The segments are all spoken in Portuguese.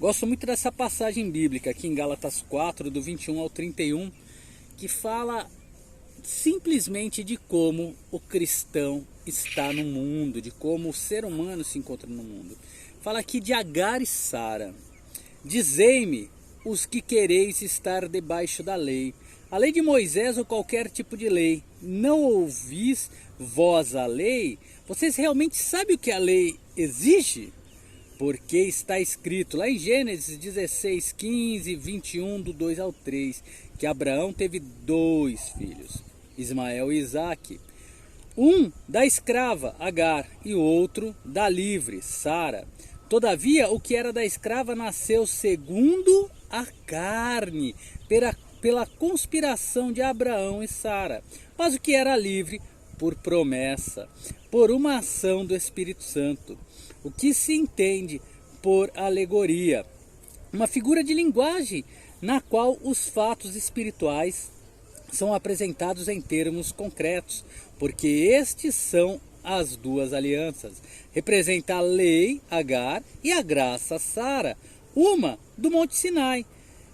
Gosto muito dessa passagem bíblica aqui em Gálatas 4, do 21 ao 31, que fala simplesmente de como o cristão está no mundo, de como o ser humano se encontra no mundo. Fala aqui de Agar e Sara. Dizei-me os que quereis estar debaixo da lei, a lei de Moisés ou qualquer tipo de lei. Não ouvis vós a lei? Vocês realmente sabem o que a lei exige? Porque está escrito lá em Gênesis 16, 15, 21, do 2 ao 3, que Abraão teve 2 filhos, Ismael e Isaque. Um da escrava, Agar, e o outro da livre, Sara. Todavia, o que era da escrava nasceu segundo a carne, pela conspiração de Abraão e Sara. Mas o que era livre, por promessa, por uma ação do Espírito Santo. O que se entende por alegoria, uma figura de linguagem na qual os fatos espirituais são apresentados em termos concretos, porque estes são as duas alianças. Representa a lei, Agar, e a graça, Sara, uma do Monte Sinai,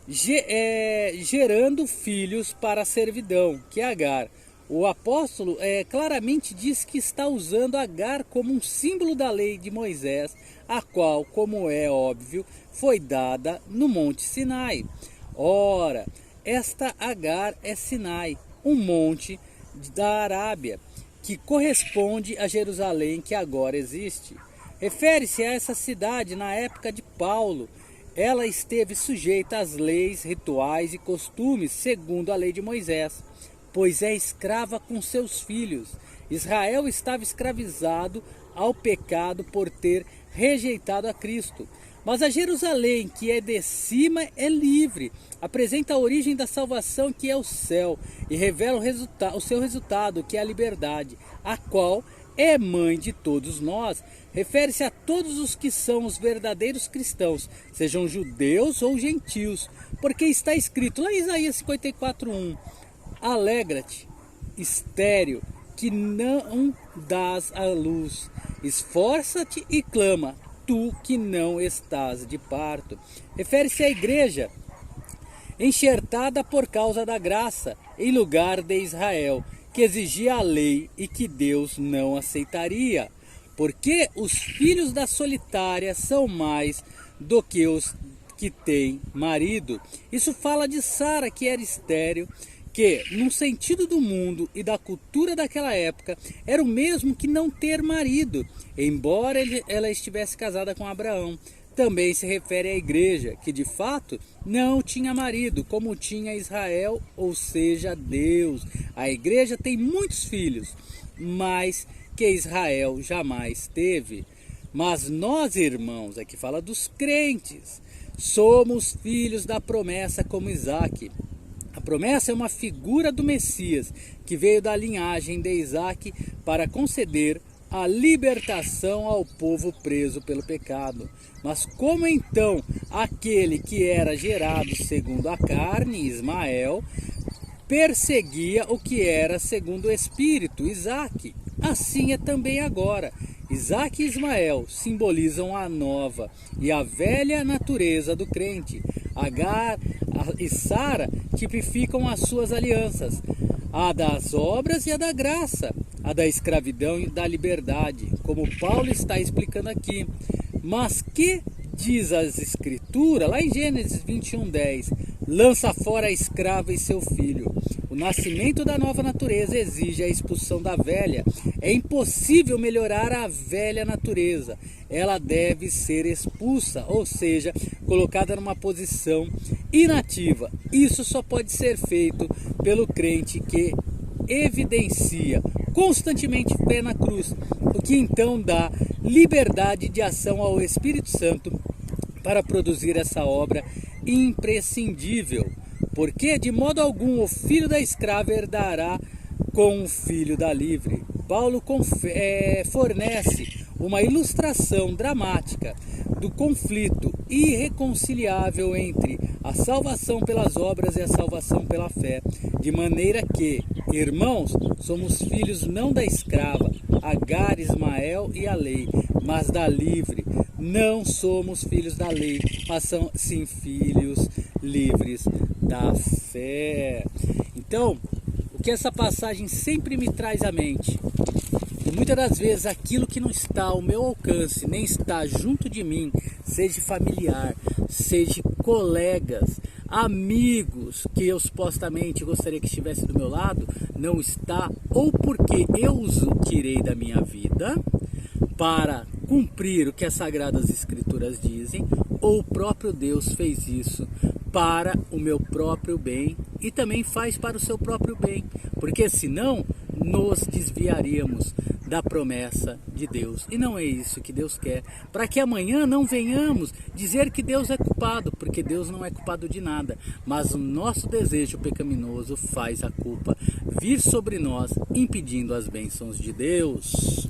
gerando filhos para a servidão, que é Agar. O apóstolo claramente diz que está usando Agar como um símbolo da lei de Moisés, a qual, como é óbvio, foi dada no Monte Sinai. Ora, esta Agar é Sinai, um monte da Arábia, que corresponde a Jerusalém que agora existe. Refere-se a essa cidade na época de Paulo. Ela esteve sujeita às leis, rituais e costumes segundo a lei de Moisés, pois é escrava com seus filhos. Israel estava escravizado ao pecado por ter rejeitado a Cristo. Mas a Jerusalém, que é de cima, é livre, apresenta a origem da salvação, que é o céu, e revela o seu resultado, que é a liberdade, a qual é mãe de todos nós. Refere-se a todos os que são os verdadeiros cristãos, sejam judeus ou gentios, porque está escrito lá em Isaías 54:1, alegra-te, estéril, que não dás à luz, esforça-te e clama, tu que não estás de parto. Refere-se à igreja, enxertada por causa da graça, em lugar de Israel, que exigia a lei e que Deus não aceitaria. Porque os filhos da solitária são mais do que os que têm marido. Isso fala de Sara, que era estéril, que, no sentido do mundo e da cultura daquela época, era o mesmo que não ter marido, embora ela estivesse casada com Abraão. Também se refere à igreja, que de fato não tinha marido, como tinha Israel, ou seja, Deus. A igreja tem muitos filhos, mas que Israel jamais teve. Mas nós, irmãos, aqui fala dos crentes, somos filhos da promessa como Isaque. A promessa é uma figura do Messias, que veio da linhagem de Isaque para conceder a libertação ao povo preso pelo pecado. Mas como então aquele que era gerado segundo a carne, Ismael, perseguia o que era segundo o Espírito, Isaque, assim é também agora. Isaque e Ismael simbolizam a nova e a velha natureza do crente. Agar e Sara tipificam as suas alianças, a das obras e a da graça, a da escravidão e da liberdade, como Paulo está explicando aqui. Mas que diz as Escrituras, lá em Gênesis 21:10, lança fora a escrava e seu filho. O nascimento da nova natureza exige a expulsão da velha. É impossível melhorar a velha natureza. Ela deve ser expulsa, ou seja, colocada numa posição inativa. Isso só pode ser feito pelo crente que evidencia constantemente o pé na cruz, o que então dá liberdade de ação ao Espírito Santo para produzir essa obra imprescindível. Porque de modo algum o filho da escrava herdará com o filho da livre. Paulo fornece uma ilustração dramática do conflito irreconciliável entre a salvação pelas obras e a salvação pela fé, de maneira que, irmãos, somos filhos não da escrava, Agar, Ismael e a lei, mas da livre. Não somos filhos da lei, mas são sim filhos livres da fé. Então, o que essa passagem sempre me traz à mente, e muitas das vezes aquilo que não está ao meu alcance, nem está junto de mim, seja familiar, seja colegas, amigos que eu supostamente gostaria que estivesse do meu lado, não está, ou porque eu os tirei da minha vida para cumprir o que as Sagradas Escrituras dizem, ou o próprio Deus fez isso para o meu próprio bem e também faz para o seu próprio bem, porque senão nos desviaríamos da promessa de Deus, e não é isso que Deus quer, para que amanhã não venhamos dizer que Deus é culpado, porque Deus não é culpado de nada, mas o nosso desejo pecaminoso faz a culpa vir sobre nós, impedindo as bênçãos de Deus.